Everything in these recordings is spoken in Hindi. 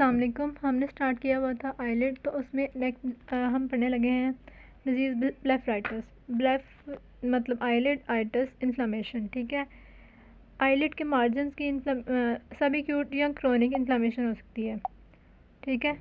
अस्सलाम वालेकुम। हमने स्टार्ट किया हुआ था आईलेट, तो उसमें नेक्स्ट हम पढ़ने लगे हैं डिजीज़ ब्लेफराइटिस। ब्लेफ मतलब आईलेट आइटिस इन्फ्लामेशन। ठीक है, आईलेट के मार्जिन की सब एक्यूट या क्रोनिक इन्फ्लामेशन हो सकती है। ठीक है,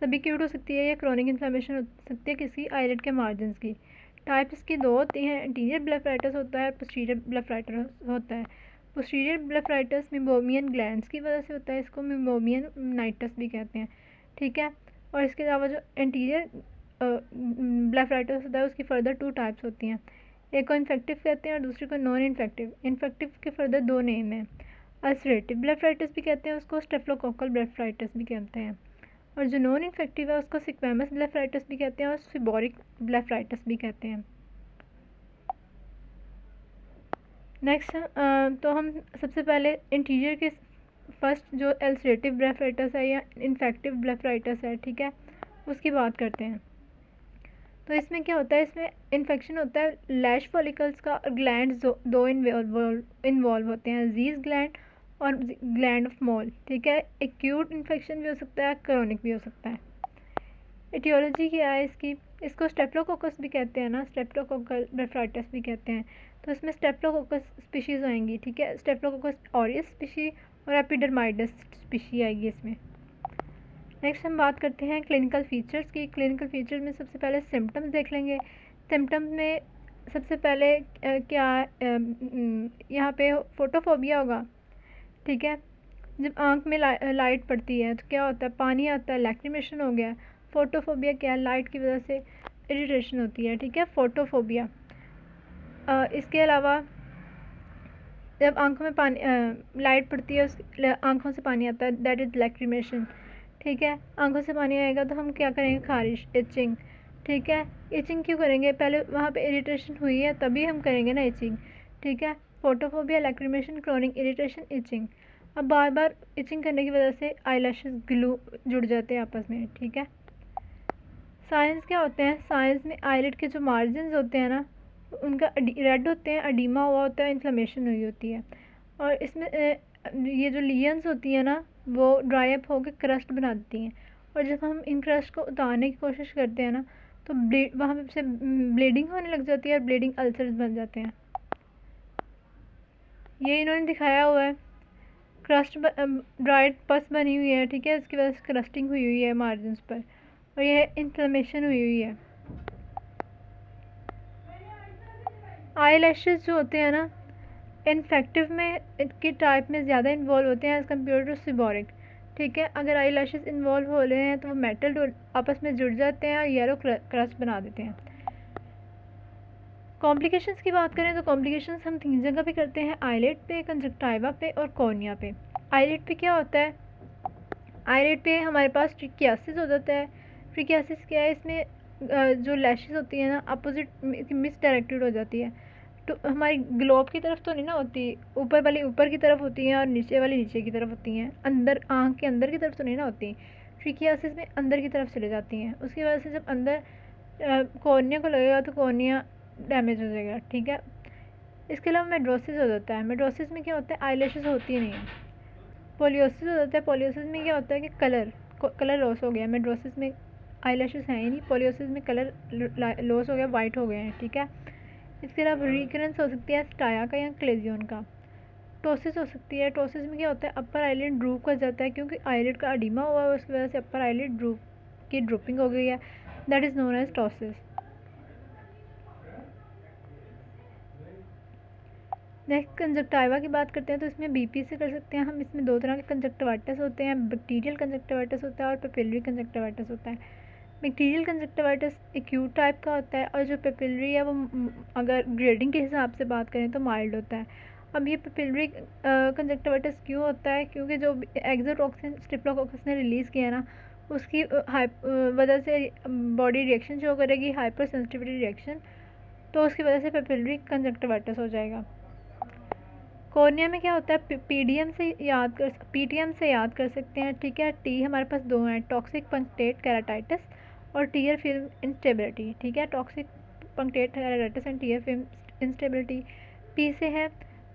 सब एक्यूट हो सकती है या क्रोनिक इन्फ्लामेशन हो सकती है किसी आईलेट के मार्जिन की। टाइप्स की दो होती हैं, इंटीरियर ब्लेफराइटिस होता है, पोस्टीरियर ब्लेफराइटिस होता है। पोस्टीरियर ब्लेफराइटिस मिबोमियन ग्लैंड्स की वजह से होता है, इसको मिबोमियन नाइटस भी कहते हैं। ठीक है, और इसके अलावा जो इंटीरियर ब्लेफराइटिस होता है उसकी फर्दर 2 टाइप्स होती हैं, एक को इन्फेक्टिव कहते हैं और दूसरे को नॉन इन्फेक्टिव। इन्फेक्टिव के फर्दर 2 नेम हैं, अल्सरेटिव ब्लेफराइटिस भी कहते हैं उसको, स्टेफिलोकोकल ब्लेफराइटिस भी कहते हैं, और जो नॉन इन्फेक्टिव है उसको सिक्वेमस ब्लेफराइटिस भी कहते हैं और सिबोरिक ब्लेफराइटिस भी कहते हैं। नेक्स्ट तो हम सबसे पहले इंटीरियर के फर्स्ट जो अल्सरेटिव ब्लेफराइटिस है या इन्फेक्टिव ब्लेफराइटिस है, ठीक है, उसकी बात करते हैं। तो इसमें क्या होता है, इसमें इन्फेक्शन होता है लैश फॉलिकल्स का, और ग्लैंड दो इन्वॉल्व होते हैं, जीज ग्लैंड और ग्लैंड ऑफ मॉल। ठीक है, एक्यूट इन्फेक्शन भी हो सकता है, क्रोनिक भी हो सकता है। एटियोलॉजी क्या है इसकी, इसको स्टेप्टोकोकस भी कहते हैं ना, स्टेप्टोकोकल ब्लेफराइटिस भी कहते हैं। तो इसमें स्टेप्टोकोकस स्पीशीज़ आएंगी। ठीक है, स्टेप्टोकोकस ऑरियस स्पीशी और एपिडर्माइडस स्पीशी आएगी इसमें। नेक्स्ट हम बात करते हैं क्लिनिकल फीचर्स की। क्लिनिकल फीचर्स में सबसे पहले सिम्टम्स देख लेंगे। सिम्टम्स में सबसे पहले क्या यहाँ पे फोटोफोबिया होगा। ठीक है, जब आँख में लाइट पड़ती है तो क्या होता है, पानी आता है, लैक्रिमेशन हो गया। फोटोफोबिया क्या है, लाइट की वजह से इरिटेशन होती है। ठीक है, फोटोफोबिया। इसके अलावा जब आँखों में पानी लाइट पड़ती है, उस आँखों से पानी आता है, दैट इज़ लैक्रिमेशन। ठीक है, आँखों से पानी आएगा तो हम क्या करेंगे, खारिश, इचिंग। ठीक है, इचिंग क्यों करेंगे, पहले वहाँ पे इरिटेशन हुई है तभी हम करेंगे ना इचिंग। ठीक है, photophobia, lacrimation, chronic irritation, itching. अब बार बार इचिंग करने की वजह से आईलैशेस ग्लू जुड़ जाते हैं आपस में। ठीक है, साइंस क्या होते हैं, साइंस में आईलिड के जो मार्जिन होते हैं ना, उनका रेड होते हैं, अडीमा हुआ होता है, इन्फ्लेमेशन हुई होती है। और इसमें ये जो लियंस होती है ना, वो ड्राई अप होकर क्रस्ट बना देती हैं, और जब हम इन क्रस्ट को उतारने की कोशिश करते हैं ना, तो वहाँ पे से ब्लीडिंग होने लग जाती है और ब्लीडिंग अल्सर्स बन जाते हैं। ये इन्होंने दिखाया हुआ है, क्रस्ट ड्राइड पस बनी हुई है। ठीक है, इसकी वजह से क्रस्टिंग हुई हुई है मार्जिन पर, और यह इन्फ्लेमेशन हुई हुई है। आई लैशेज़ जो होते हैं ना, इन्फेक्टिव में इनकी टाइप में ज़्यादा इन्वॉल्व होते हैं एज़ कम्पेयर टू सिबोरिक। ठीक है, अगर आई लैशेज़ इन्वॉल्व हो रहे हैं तो वो मेटल आपस में जुड़ जाते हैं और येलो क्रस्ट बना देते हैं। कॉम्प्लिकेशंस की बात करें तो कॉम्प्लिकेशंस हम 3 जगह पे करते हैं, आईलेट पे, कंजक्टाइवा पे और कॉर्निया पे। आईलेट पे क्या होता है, आईलेट पे हमारे पास ट्रिकियासिस हो जाता है। ट्रिकियासिस क्या है, इसमें जो लैशेज़ होती है ना, अपोजिट मिस डायरेक्टेड हो जाती है। तो हमारी ग्लोब की तरफ तो नहीं ना होती, ऊपर वाली ऊपर की तरफ होती हैं और नीचे वाली नीचे की तरफ होती हैं, अंदर आँख के अंदर की तरफ तो नहीं ना होती। ट्रिकियासिस में अंदर की तरफ चले जाती हैं, उसकी वजह से जब अंदर कॉर्निया को लगेगा तो कॉर्निया डैमेज हो जाएगा। ठीक है, इसके अलावा मेड्रोसिस हो जाता है। मेड्रोसिस में क्या होता है, आईलैशेस होती नहीं है। पोलियोसिस हो जाता है। पोलियोसिस में क्या होता है कि कलर लॉस हो गया। मेड्रोसिस में आईलैशेस हैं ही नहीं, पोलियोसिस में कलर लॉस हो गया, वाइट हो गए हैं। ठीक है, इसके अलावा रिकरेंस हो सकती है स्टाया का या क्लेजियन का। टोसिस हो सकती है। टोसिस में क्या होता है, अपर आईलिड ड्रूप कर जाता है, क्योंकि आईलिड का अडीमा हुआ है, उसकी वजह से अपर आईलिड ड्रूपिंग हो गई है, that is known as ptosis. Next conjunctiva की बात करते हैं, तो इसमें बीपी से कर सकते हैं हम। इसमें 2 तरह के कंजक्टिवाइटिस होते हैं, बैक्टीरियल कंजक्टिवाइटिस होता है और पेपिलरी कंजक्टिवाइटिस होता है। बैक्टीरियल कंजक्टिवाइटिस एक्यूट टाइप का होता है, और जो पेपिलरी है वो अगर ग्रेडिंग के हिसाब से बात करें तो माइल्ड होता है। अब ये पेपिलरी कंजक्टिवाइटिस क्यों होता है, क्योंकि जो एक्सोटॉक्सिन स्टेफिलोकोकस ने रिलीज़ किया ना, उसकी वजह से बॉडी रिएक्शन शो करेगी, हाइपर सेंसिटिविटी रिएक्शन, तो उसकी वजह से पेपिलरी कंजक्टिवाइटिस हो जाएगा। कॉर्निया में क्या होता है, पीटीएम से याद कर सकते हैं। ठीक है, टी हमारे पास 2 हैं, टॉक्सिक पंक्टेट केराटाइटिस और टीयर फिल्म इंस्टेबिलिटी। ठीक है, toxic punctate keratitis and tear film instability. P से है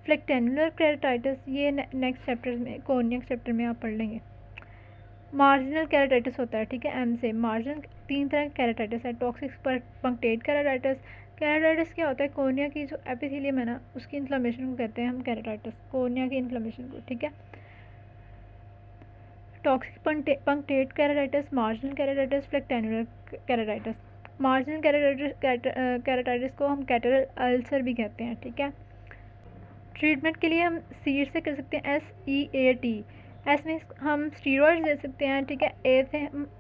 फ्लेक्टेनुलर केराटाइटिस, ये नेक्स्ट चैप्टर में, कॉर्निया चैप्टर में आप पढ़ लेंगे। मार्जिनल केराटाइटिस होता है, ठीक है, एम से। मार्जिनल 3 तरह का केराटाइटिस है, टॉक्सिक पंक्टेट केराटाइटिस। केराटाइटिस क्या होता है, कोर्निया की जो एपिथेलियम है ना उसकी इन्फ्लेमेशन को कहते हैं हम केराटाइटिस, कोर्निया की इन्फ्लेमेशन को, ठीक है। Toxic punctate keratitis, marginal keratitis, phlyctenular keratitis. Marginal keratitis को हम कैटरल अल्सर भी कहते हैं, ठीक है। ट्रीटमेंट के लिए हम सीड से कर सकते हैं SEAT। एस में हम स्टीरॉइड्स दे सकते हैं, ठीक है।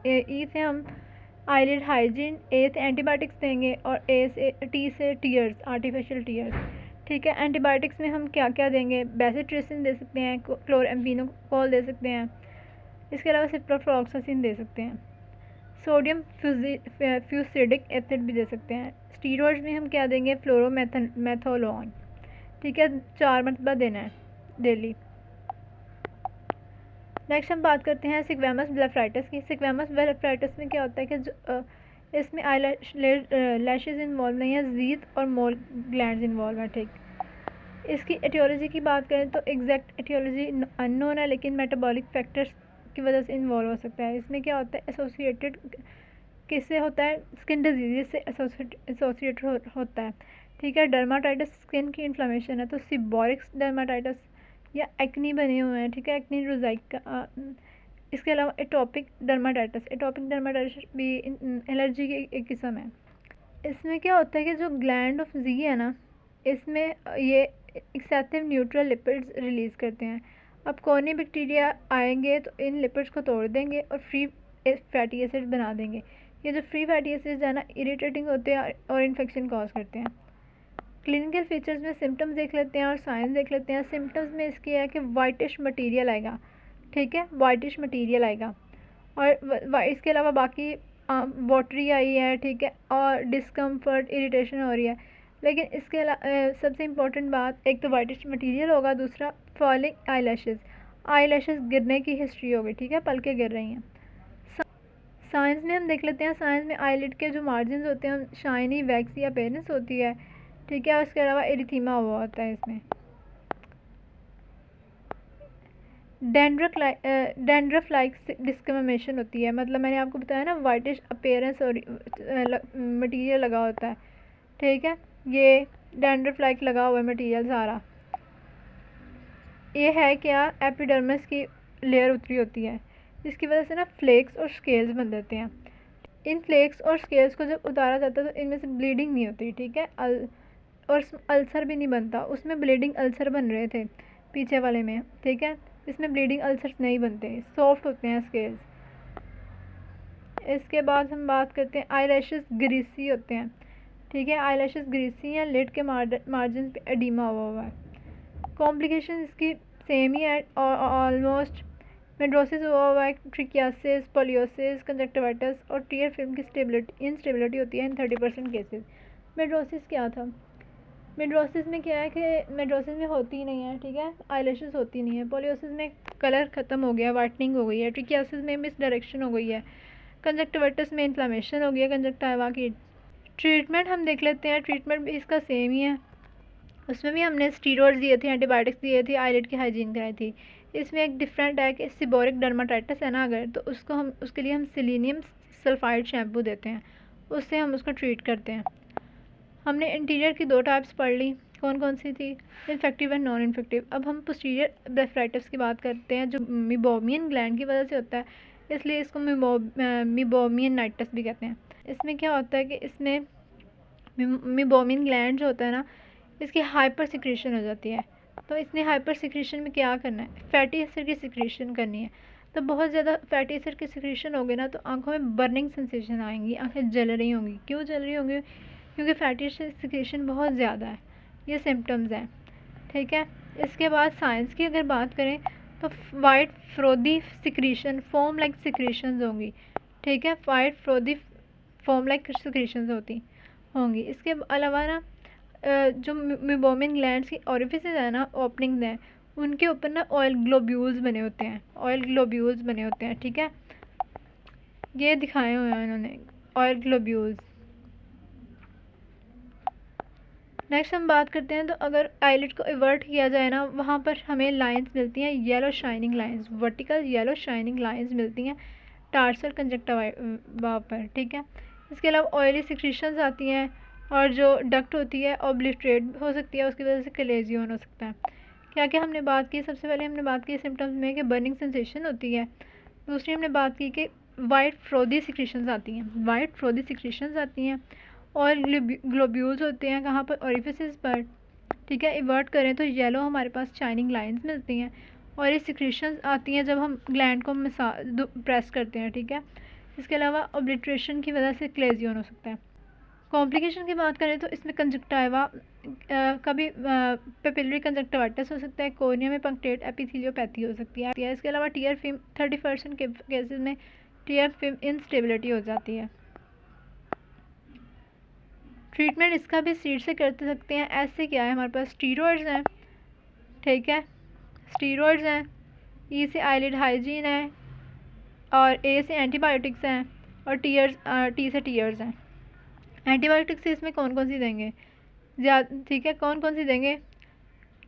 ई से हम आईलिड हाइजीन, ए से एंटीबायोटिक्स देंगे, और टी से टीयर्स, आर्टिफिशियल टीयर्स, ठीक है। एंटीबायोटिक्स में हम क्या क्या देंगे, बेसिट्रिसिन दे सकते हैं, क्लोरएम्फेनिकोल दे सकते हैं, इसके अलावा सिप्रोफ्लॉक्सासिन दे सकते हैं। सोडियम फ्यूसिडिक एसिड भी दे सकते हैं। स्टीरॉइड्स में हम क्या देंगे, फ्लोरोमेथोलोन, ठीक है, 4 मरतबा देना है डेली। नेक्स्ट हम बात करते हैं सिक्वेमस ब्लेफराइटिस की। सिक्वेमस ब्लेफराइटिस में क्या होता है कि इसमें आई लैशेज इन्वॉल्व नहीं है, जीथ और मोल ग्लैंड्स इन्वॉल्व हैं, ठीक। इसकी एटियोलॉजी की बात करें तो एग्जैक्ट एटियोलॉजी अननोन है, लेकिन मेटाबॉलिक फैक्टर्स की वजह से इन्वॉल्व हो सकता है। इसमें क्या होता है, एसोसिएटेड किससे होता है, स्किन डिजीज से एसोसिएटेड होता है, ठीक है। डर्माटाइटिस स्किन की इन्फ्लेमेशन है, तो सीबोरिक डर्माटाइटिस या एक्नी बने हुए हैं, ठीक है, एक्नी रोजाइक का। इसके अलावा एटोपिक डर्माटाइटिस भी एलर्जी की एक किस्म है। इसमें क्या होता है कि जो ग्लैंड ऑफ जी है ना, इसमें ये एक्सेसिव न्यूट्रल लिपिड्स रिलीज़ करते हैं। अब कॉर्नी बैक्टीरिया आएंगे तो इन लिपिड्स को तोड़ देंगे और फ्री फैटी एसिड बना देंगे। ये जो फ्री फैटी एसिड है ना, इरिटेटिंग होते हैं और इन्फेक्शन कॉज करते हैं। क्लिनिकल फीचर्स में सिम्टम्स देख लेते हैं और साइंस देख लेते हैं। सिम्टम्स में इसकी है कि वाइटिश मटीरियल आएगा, ठीक है, वाइटिश मटीरियल आएगा, और इसके अलावा बाकी वाटरी आई है, ठीक है, और डिस्कम्फर्ट, इरिटेशन हो रही है। लेकिन इसके अलावा सबसे इम्पोर्टेंट बात, एक तो वाइटिश मटीरियल होगा, दूसरा फॉलिंग आई लैशेस गिरने की हिस्ट्री होगी, ठीक है, पलके गिर रही हैं। साइंस में हम देख लेते हैं। साइंस में आईलिड के जो मार्जिन होते हैं शाइनी वैक्सी अपीयरेंस होती है, ठीक है। उसके अलावा एरिथीमा हुआ होता है इसमें। डेंड्रफ लाइक डिस्कमेशन होती है, मतलब मैंने आपको बताया ना वाइटिश अपीयरेंस और मटीरियल लगा होता है, ठीक है। ये डेंड्रफ लाइक लगा हुआ है मटीरियल सारा। ये है क्या, एपिडर्मिस की लेयर उतरी होती है, जिसकी वजह से ना फ्लेक्स और स्केल्स बन जाते हैं। इन फ्लेक्स और स्केल्स को जब उतारा जाता है तो इनमें से ब्लीडिंग नहीं होती, ठीक है, और अल्सर भी नहीं बनता। उसमें ब्लीडिंग अल्सर बन रहे थे पीछे वाले में, ठीक है, इसमें ब्लीडिंग अल्सर्स नहीं बनते, सॉफ्ट होते हैं स्केल्स। इसके बाद हम बात करते हैं आईलैशेस ग्रीसी होते हैं, ठीक है, आईलैशेस ग्रीसी हैं, लिड के मार्जिन पे एडिमा हुआ है। कॉम्प्लिकेशन इसकी सेम ही है ऑलमोस्ट। मेड्रोसिस हुआ है, ट्रिकियासिस, पोलियोसिस, कंजक्टिवाइटिस और टीयर फिल्म की इंस्टेबिलिटी होती है इन 30% केसेस। मेड्रोसिस क्या था, मेड्रोसिस में क्या है कि मेड्रोसिस में होती ही नहीं है, ठीक है, आईलैशेस होती नहीं है। पोलियोसिस में कलर ख़त्म हो गया, वाइटनिंग हो गई है। ट्रिकियासिस में मिस डायरेक्शन हो गई है। कंजक्टिवाइटिस में इन्फ्लेमेशन हो गई है कंजक्टिवा की। ट्रीटमेंट हम देख लेते हैं। ट्रीटमेंट भी इसका सेम ही है। उसमें भी हमने स्टीरॉइड्स दिए थे, एंटीबायोटिक्स दिए थे, आईलिड की हाइजीन कराई थी। इसमें एक डिफरेंट है कि सीबोरिक डर्माटाइटिस है ना अगर, तो उसके लिए हम सेलेनियम सल्फाइड शैम्पू देते हैं, उससे हम उसको ट्रीट करते हैं। हमने इंटीरियर की 2 टाइप्स पढ़ ली, कौन कौन सी थी, इन्फेक्टिव एंड नॉन इन्फेक्टिव। अब हम पोस्टीरियर ब्लेफराइटिस की बात करते हैं, जो मीबोमियन ग्लैंड की वजह से होता है, इसलिए इसको मीबोमियन नाइटिस भी कहते हैं। इसमें क्या होता है कि इसमें मीबोमियन ग्लैंड जो होता है ना, इसकी हाइपर सिक्रेशन हो जाती है। तो इसने हाइपर सिक्रेशन में क्या करना है, फैटी एसिड की सिक्रेशन करनी है। तो बहुत ज़्यादा फैटी एसिड की सिक्रेशन होगी ना, तो आंखों में बर्निंग सेंसेशन आएंगी, आंखें जल रही होंगी। क्यों जल रही होंगी, क्योंकि फैटी एसिड सिक्रेशन बहुत ज़्यादा है। ये सिम्टम्स हैं, ठीक है। इसके बाद साइंस की अगर बात करें तो white frothy secretion, foam like secretions होंगी, ठीक है, white frothy foam like secretions होंगी। इसके अलावा ना जो मीबोमियन ग्लैंड्स की ओरिफिसेस है ना, ओपनिंग्स हैं, उनके ऊपर ना ऑयल ग्लोब्यूल्स बने होते हैं, ठीक है, ये दिखाए हुए हैं उन्होंने ऑयल ग्लोब्यूल्स। नेक्स्ट हम बात करते हैं, तो अगर आईलिड को इवर्ट किया जाए ना, वहाँ पर हमें लाइंस मिलती हैं, yellow shining lines, vertical yellow shining lines मिलती हैं टार्सल कंजक्टिवा पर, ठीक है। इसके अलावा ऑयली सिक्रीशंस आती हैं, और जो डक्ट होती है ऑब्लिटरेट हो सकती है, उसकी वजह से कलेजियन हो सकता है। क्या क्या हमने बात की, सबसे पहले हमने बात की सिम्टम्स में कि बर्निंग सेंसेशन होती है। दूसरी हमने बात की कि वाइट फ्रोदी सिक्रीशंस आती हैं, वाइट फ्रोदी सिक्रीशंस आती हैं, और ग्लोब्यूल्स होते हैं कहाँ पर, ओरिफिसेस पर, ठीक है। इवर्ट करें तो येलो हमारे पास शाइनिंग लाइंस मिलती हैं, और ये सिक्रीशंस आती हैं जब हम ग्लैंड को प्रेस करते हैं, ठीक है। इसके अलावा ऑब्लिट्रेशन की वजह से क्लेजियन हो सकता है। कॉम्प्लिकेशन की बात करें तो इसमें कंजक्टाइवा कभी पेपिलरी कंजक्टिवाइटिस हो सकता है, कोर्निया में पंक्टेट एपिथेलियोपैथी हो सकती है। इसके अलावा टीयर फिल्म 30% के केसेस में टीयर फिल्म इंस्टेबिलिटी हो जाती है। ट्रीटमेंट इसका भी सीड से कर सकते हैं। ऐसे क्या है, हमारे पास स्टीरॉइड्स हैं, ठीक है, स्टीरॉइड्स हैं, ई से आईलिड हाइजीन है, और ए से एंटीबायोटिक्स हैं, और टी से टीयर्स हैं। एंटीबायोटिक्स से इसमें कौन कौन सी देंगे, ठीक है, कौन कौन सी देंगे,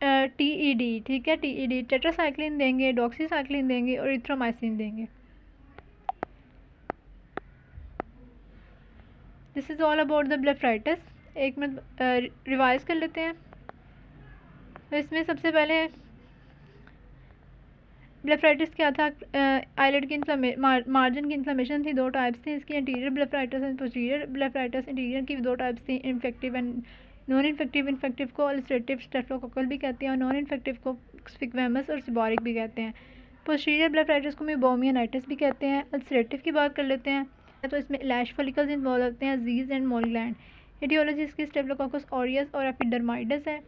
टीईडी, ठीक है, टीईडी टेट्रासाइक्लिन देंगे, डॉक्सीसाइक्लिन देंगे, और इथ्रोमाइसिन देंगे। This is all about the blepharitis. एक मिनट रिवाइज कर लेते हैं। तो इसमें सबसे पहले ब्लेफराइटिस क्या था, आईलिड की मार्जिन की इन्फ्लेमेशन थी, 2 टाइप्स थी इसकी, interior blepharitis and posterior blepharitis. Interior की 2 टाइप्स थी, infective and non infective. Infective को अल्सरेटिव स्टेफ्लोकोकल भी कहते हैं, और नॉन इन्फेक्टिव को स्क्वेमस और सिबोरिक भी कहते हैं। पोस्टीरियर ब्लेफराइटिस को मेबोमियनाइटिस भी कहते हैं। अल्सरेटिव की बात कर लेते हैं, तो इसमें लैश फॉलिकल्स इन्वॉल्व होते हैं, Gs and mole gland. Aetiology इसकी स्टेफ्लोकोकस ऑरियस और एपिडर्माइडस है।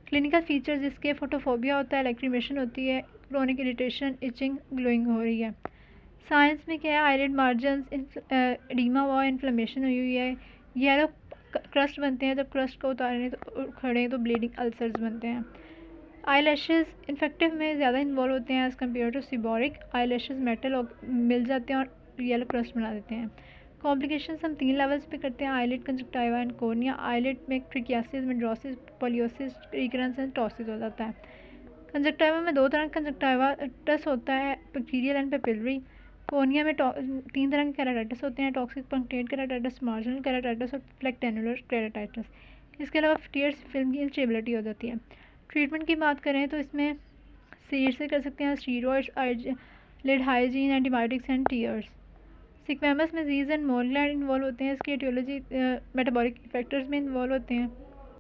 क्लिनिकल फीचर्स इसके फोटोफोबिया होता है, लैक्रिमेशन होती है, क्रोनिक इरिटेशन, इचिंग, ग्लोइंग हो रही है। साइंस में क्या है, आईलिड मार्जिन्स एडिमा हुआ, इन्फ्लेमेशन हुई है, येलो क्रस्ट बनते हैं, जब क्रस्ट को उतारें तो खड़े तो ब्लीडिंग अल्सर्स बनते हैं। आई लैशेज़ इन्फेक्टिव में ज़्यादा इन्वॉल्व होते हैं as compared to seborrheic. Eye lashes metal मिल जाते हैं और येलो क्रस्ट बना देते हैं। कॉम्प्लिकेशंस हम 3 लेवल्स पे करते हैं, eyelid, conjunctiva and cornea. Eyelid में ट्रिकियासिस, मेड्रोसिस, पोलियोसिस, रिकरेंस एंड टॉसिस हो जाता है। कंजक्टिवा में 2 तरह का कंजक्टिवाइटिस होता है, बैक्टीरियल एंड पेपिलरी। कोर्निया में 3 तरह के केराटाइटिस होते हैं, toxic punctate keratitis, marginal keratitis और फ्लेक्टेनुलर केराटाइटिस। इसके अलावा टीयर्स फिल्म की इंस्टेबिलिटी हो जाती है। ट्रीटमेंट की बात करें तो इसमें सीड से कर सकते हैं, steroids, eyelid hygiene, antibiotics and tears. Squamous में Gs and mole gland involve होते हैं, इसकी एटियोलॉजी मेटाबॉलिक फैक्टर्स में इन्वॉल्व होते हैं।